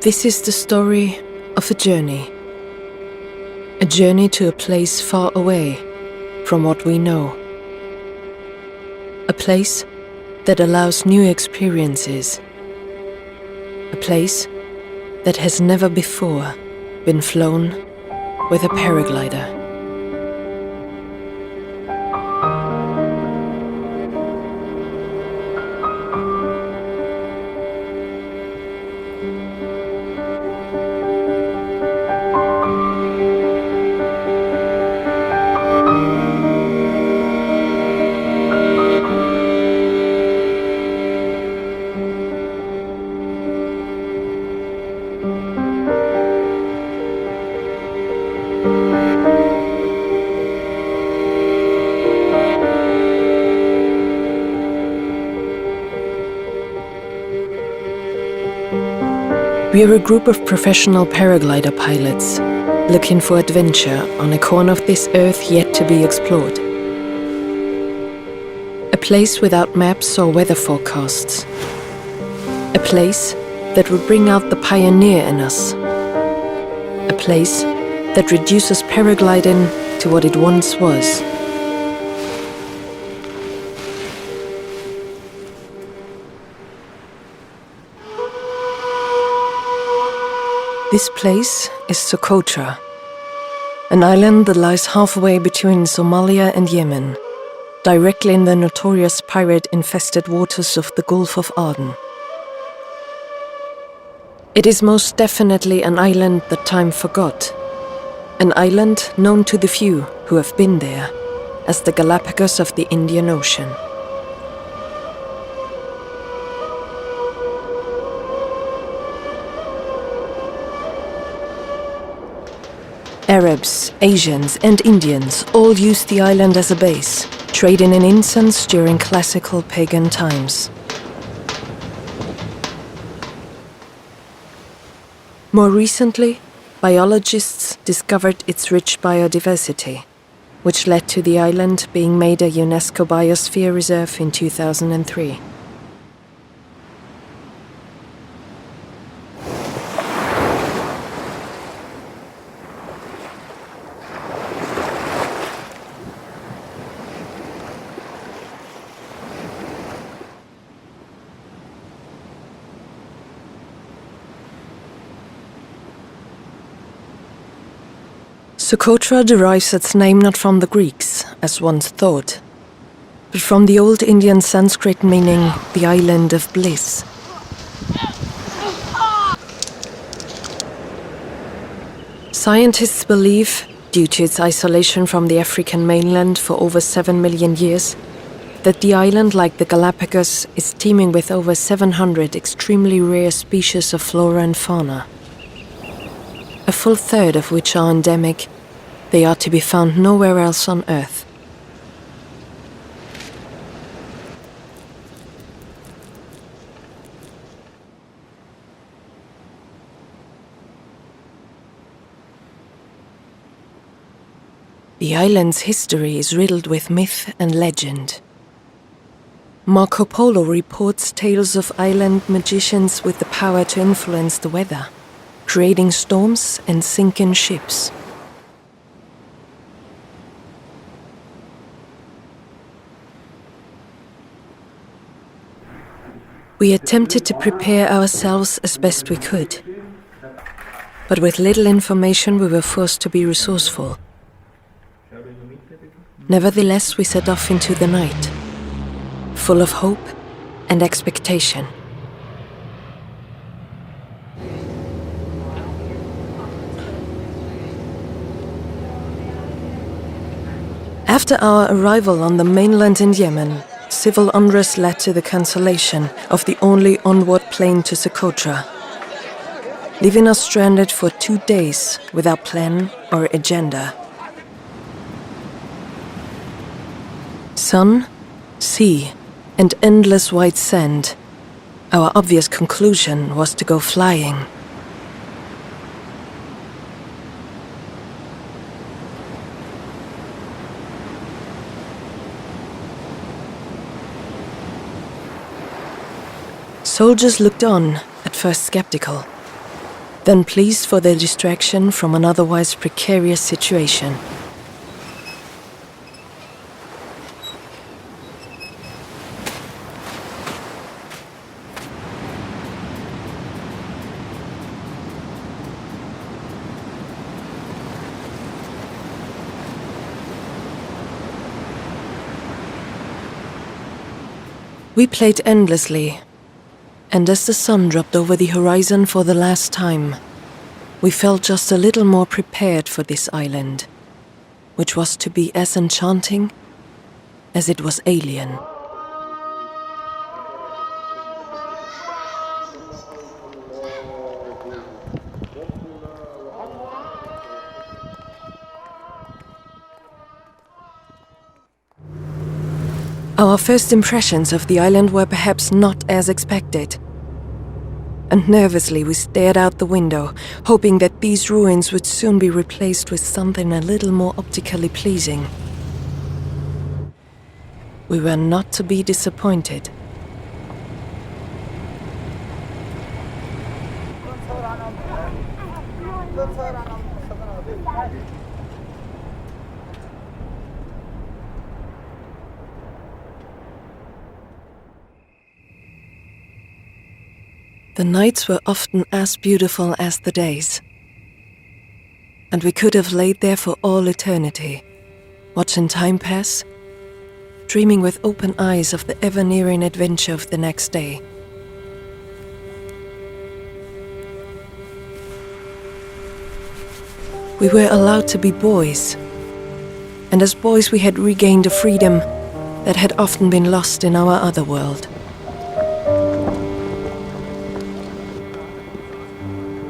This is the story of a journey to a place far away from what we know. A place that allows new experiences. A place that has never before been flown with a paraglider. We are a group of professional paraglider pilots looking for adventure on a corner of this earth yet to be explored. A place without maps or weather forecasts. A place that would bring out the pioneer in us. A place that reduces paragliding to what it once was. This place is Socotra, an island that lies halfway between Somalia and Yemen, directly in the notorious pirate-infested waters of the Gulf of Aden. It is most definitely an island that time forgot, an island known to the few who have been there as the Galapagos of the Indian Ocean. Arabs, Asians, and Indians all used the island as a base, trading in incense during classical pagan times. More recently, biologists discovered its rich biodiversity, which led to the island being made a UNESCO Biosphere Reserve in 2003. Socotra derives its name not from the Greeks, as once thought, but from the old Indian Sanskrit meaning the island of bliss. Scientists believe, due to its isolation from the African mainland for over 7 million years, that the island, like the Galapagos, is teeming with over 700 extremely rare species of flora and fauna. A full third of which are endemic. They are to be found nowhere else on Earth. The island's history is riddled with myth and legend. Marco Polo reports tales of island magicians with the power to influence the weather, creating storms and sinking ships. We attempted to prepare ourselves as best we could, but with little information we were forced to be resourceful. Nevertheless, we set off into the night, full of hope and expectation. After our arrival on the mainland in Yemen, civil unrest led to the cancellation of the only onward plane to Socotra, leaving us stranded for 2 days without plan or agenda. Sun, sea, and endless white sand. Our obvious conclusion was to go flying. Soldiers looked on, at first skeptical, then pleased for their distraction from an otherwise precarious situation. We played endlessly, and as the sun dropped over the horizon for the last time, we felt just a little more prepared for this island, which was to be as enchanting as it was alien. Our first impressions of the island were perhaps not as expected. And nervously we stared out the window, hoping that these ruins would soon be replaced with something a little more optically pleasing. We were not to be disappointed. The nights were often as beautiful as the days, and we could have laid there for all eternity, watching time pass, dreaming with open eyes of the ever-nearing adventure of the next day. We were allowed to be boys, and as boys we had regained a freedom that had often been lost in our other world.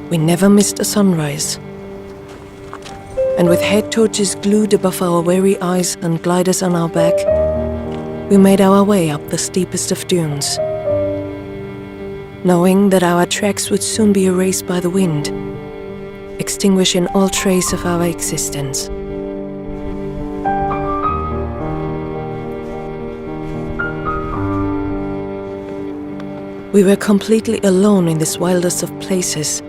We never missed a sunrise, and with head torches glued above our weary eyes and gliders on our back, we made our way up the steepest of dunes, knowing that our tracks would soon be erased by the wind, extinguishing all trace of our existence. We were completely alone in this wildest of places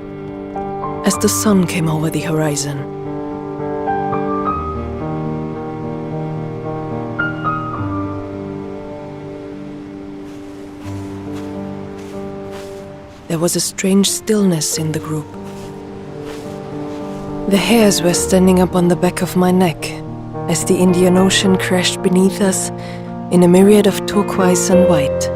as the sun came over the horizon. There was a strange stillness in the group. The hairs were standing up on the back of my neck as the Indian Ocean crashed beneath us in a myriad of turquoise and white.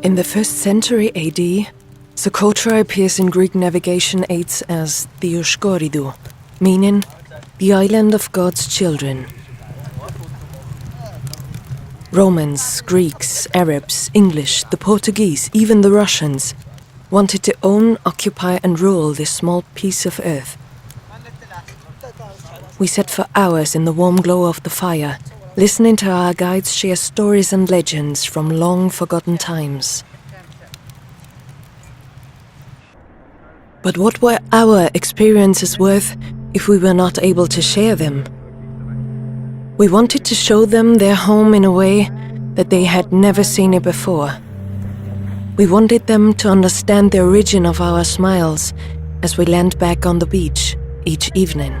In the 1st century AD, Socotra appears in Greek navigation aids as Theoskoridu, meaning the island of God's children. Romans, Greeks, Arabs, English, the Portuguese, even the Russians wanted to own, occupy and rule this small piece of earth. We sat for hours in the warm glow of the fire, listening to our guides share stories and legends from long forgotten times. But what were our experiences worth if we were not able to share them? We wanted to show them their home in a way that they had never seen it before. We wanted them to understand the origin of our smiles as we land back on the beach each evening.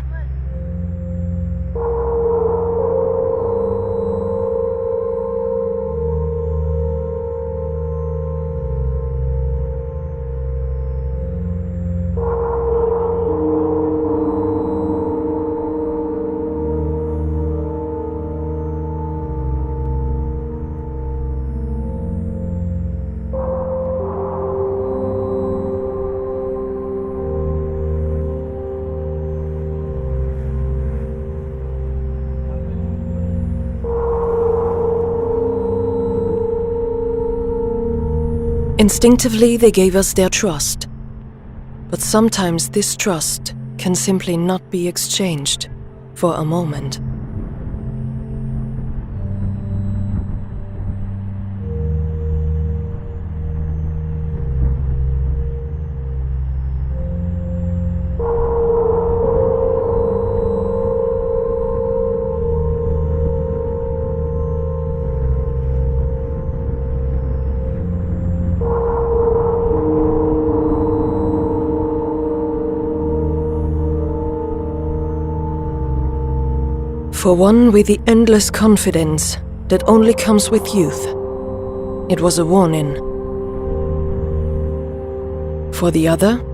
Instinctively, they gave us their trust. But sometimes this trust can simply not be exchanged for a moment. For one with the endless confidence that only comes with youth, it was a warning. For the other,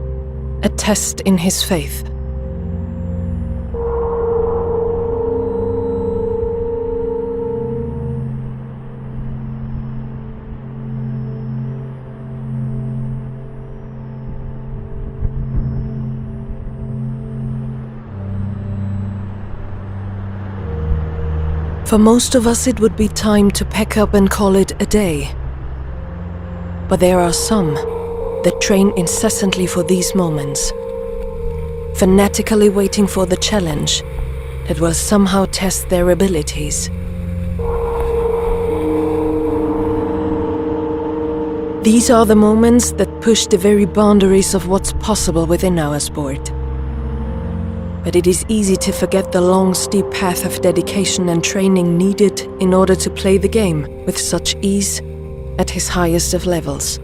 a test in his faith. For most of us, it would be time to pack up and call it a day. But there are some that train incessantly for these moments, fanatically waiting for the challenge that will somehow test their abilities. These are the moments that push the very boundaries of what's possible within our sport. But it is easy to forget the long, steep path of dedication and training needed in order to play the game with such ease at his highest of levels.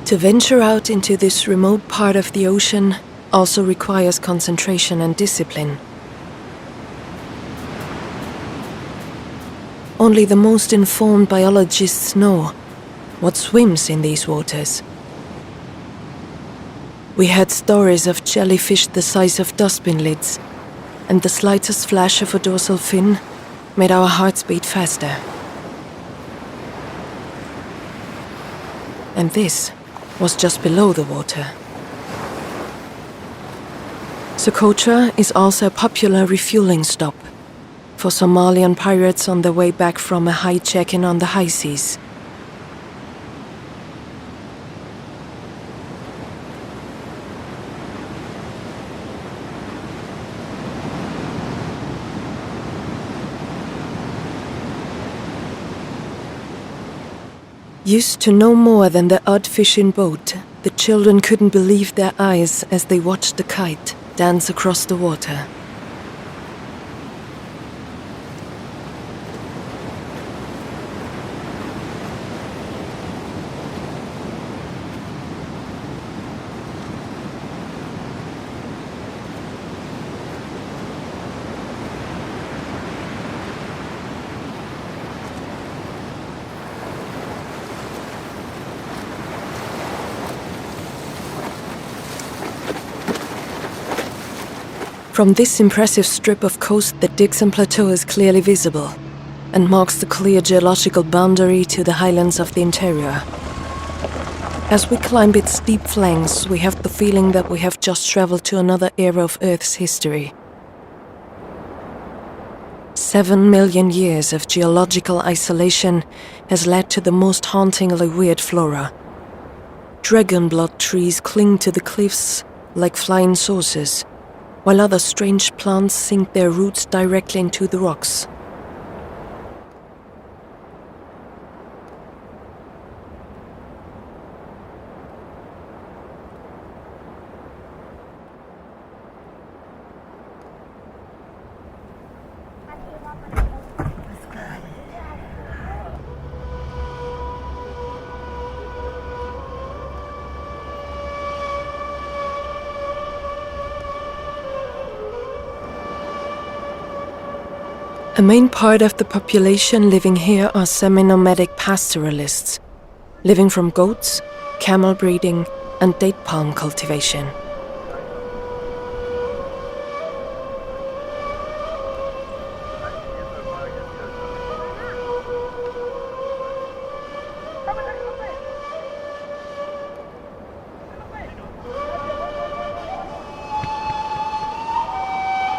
To venture out into this remote part of the ocean also requires concentration and discipline. Only the most informed biologists know what swims in these waters. We heard stories of jellyfish the size of dustbin lids, and the slightest flash of a dorsal fin made our hearts beat faster. And this was just below the water. Socotra is also a popular refueling stop for Somalian pirates on their way back from a hijacking on the high seas. Used to no more than the odd fishing boat, the children couldn't believe their eyes as they watched the kite dance across the water. From this impressive strip of coast, the Dixon Plateau is clearly visible and marks the clear geological boundary to the highlands of the interior. As we climb its steep flanks, we have the feeling that we have just traveled to another era of Earth's history. 7 million years of geological isolation has led to the most hauntingly weird flora. Dragon blood trees cling to the cliffs like flying saucers, while other strange plants sink their roots directly into the rocks. A main part of the population living here are semi-nomadic pastoralists, living from goats, camel breeding, and date palm cultivation.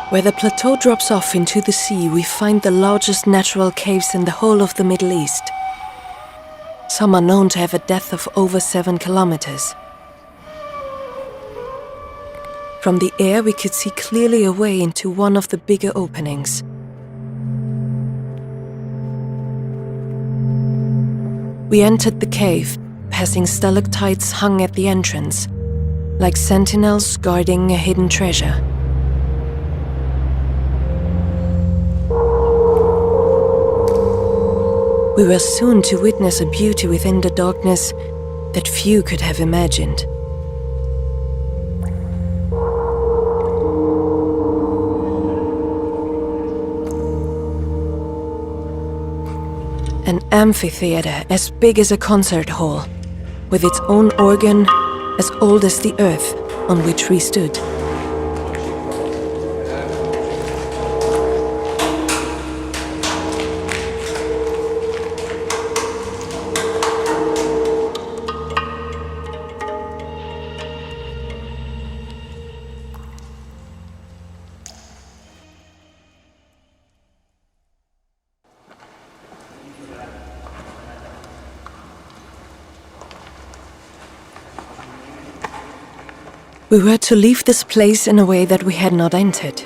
Where the plateau drops off into the sea, we find the largest natural caves in the whole of the Middle East. Some are known to have a depth of over 7 kilometers. From the air, we could see clearly a way into one of the bigger openings. We entered the cave, passing stalactites hung at the entrance, like sentinels guarding a hidden treasure. We were soon to witness a beauty within the darkness that few could have imagined. An amphitheater as big as a concert hall, with its own organ as old as the earth on which we stood. We were to leave this place in a way that we had not entered.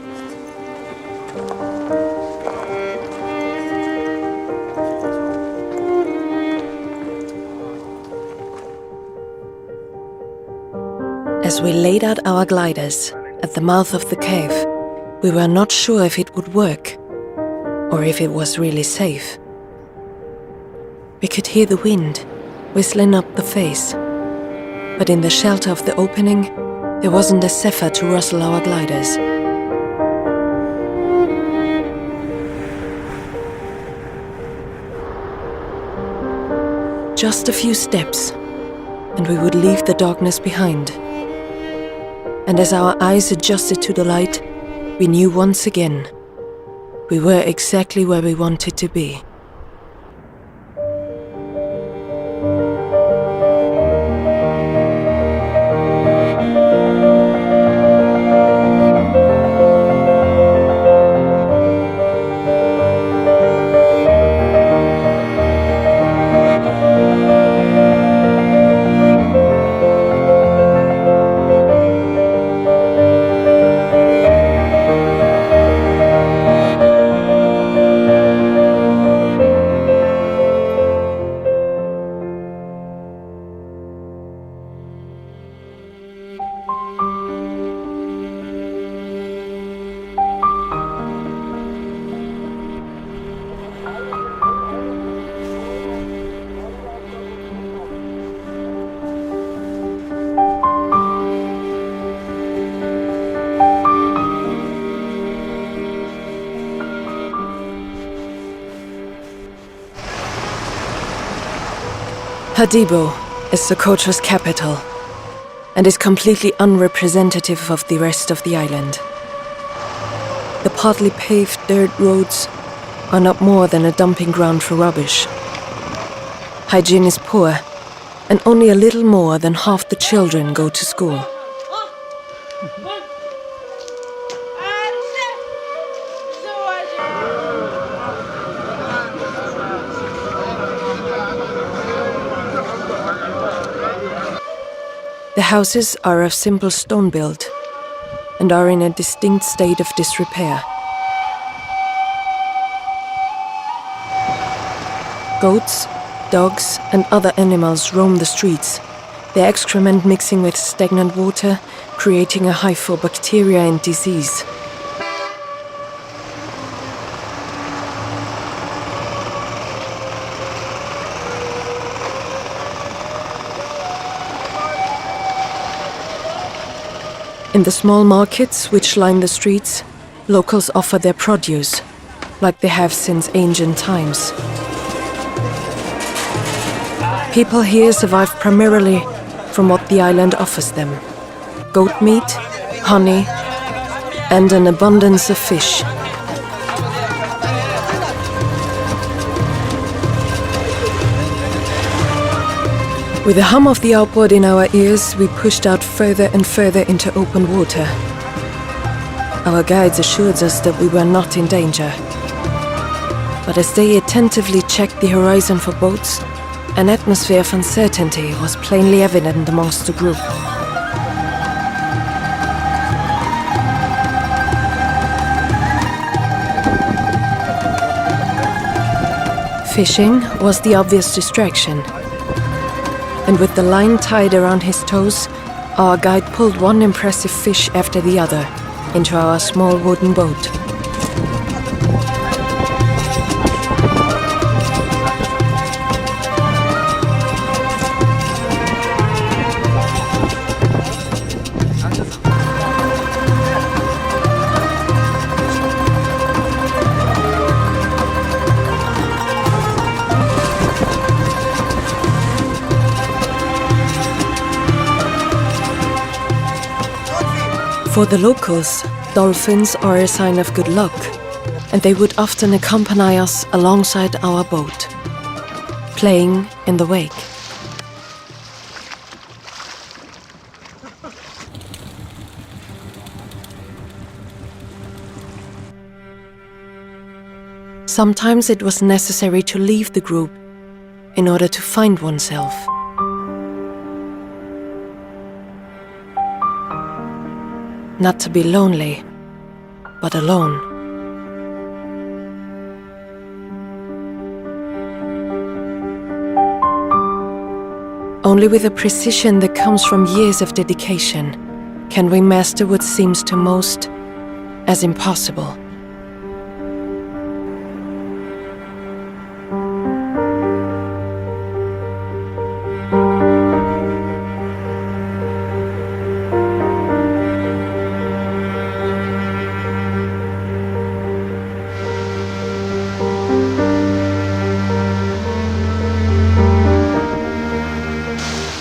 As we laid out our gliders at the mouth of the cave, we were not sure if it would work or if it was really safe. We could hear the wind whistling up the face, but in the shelter of the opening, there wasn't a zephyr to rustle our gliders. Just a few steps, and we would leave the darkness behind. And as our eyes adjusted to the light, we knew once again we were exactly where we wanted to be. Hadibo is Socotra's capital and is completely unrepresentative of the rest of the island. The partly paved dirt roads are not more than a dumping ground for rubbish. Hygiene is poor, and only a little more than half the children go to school. The houses are of simple stone build and are in a distinct state of disrepair. Goats, dogs, and other animals roam the streets, their excrement mixing with stagnant water, creating a hive for bacteria and disease. In the small markets which line the streets, locals offer their produce, like they have since ancient times. People here survive primarily from what the island offers them: goat meat, honey, and an abundance of fish. With the hum of the outboard in our ears, we pushed out further and further into open water. Our guides assured us that we were not in danger. But as they attentively checked the horizon for boats, an atmosphere of uncertainty was plainly evident amongst the group. Fishing was the obvious distraction. And with the line tied around his toes, our guide pulled one impressive fish after the other into our small wooden boat. For the locals, dolphins are a sign of good luck, and they would often accompany us alongside our boat, playing in the wake. Sometimes it was necessary to leave the group in order to find oneself. Not to be lonely, but alone. Only with a precision that comes from years of dedication can we master what seems to most as impossible.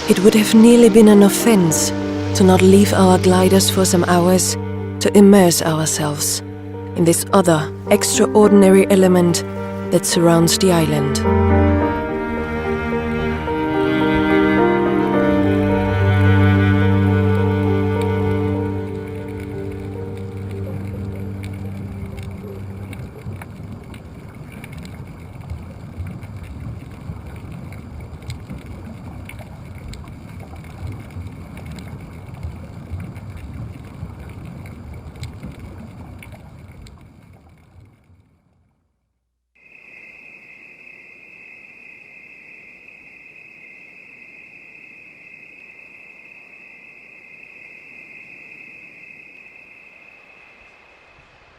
It would have nearly been an offense to not leave our gliders for some hours to immerse ourselves in this other, extraordinary element that surrounds the island.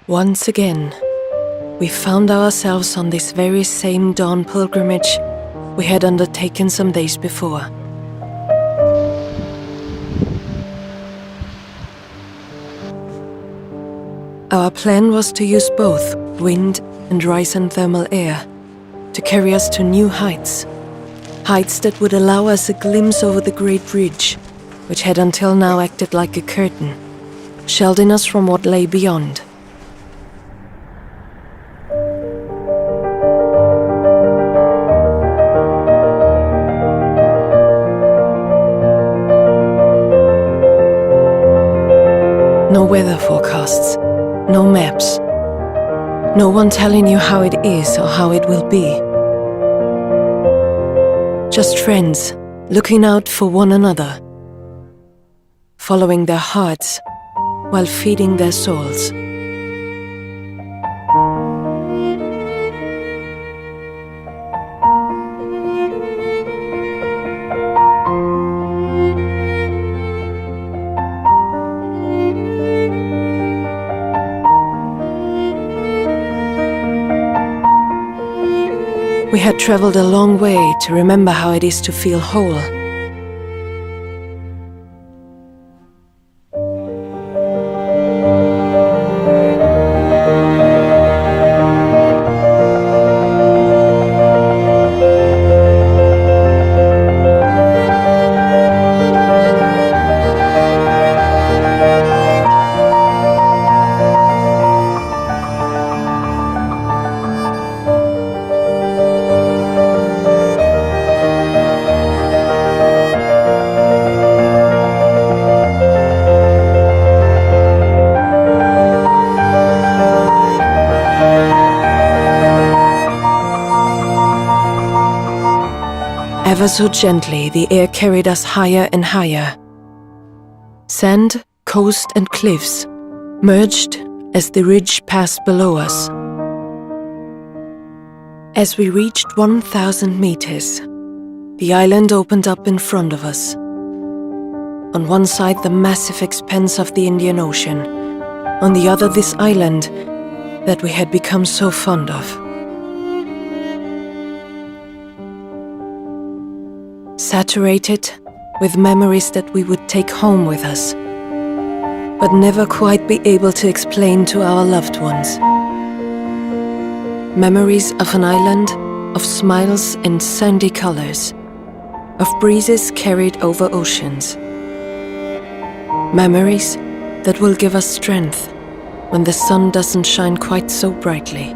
Once again, we found ourselves on this very same dawn pilgrimage we had undertaken some days before. Our plan was to use both wind and rise and thermal air to carry us to new heights, Heights that would allow us a glimpse over the great ridge, which had until now acted like a curtain, shielding us from what lay beyond. No weather forecasts, no maps. No one telling you how it is or how it will be. Just friends looking out for one another, following their hearts while feeding their souls. We had traveled a long way to remember how it is to feel whole. Ever so gently, the air carried us higher and higher. Sand, coast and cliffs merged as the ridge passed below us. As we reached 1,000 meters, the island opened up in front of us. On one side, the massive expanse of the Indian Ocean. On the other, this island that we had become so fond of. Saturated with memories that we would take home with us, but never quite be able to explain to our loved ones. Memories of an island, of smiles and sandy colors, of breezes carried over oceans. Memories that will give us strength when the sun doesn't shine quite so brightly.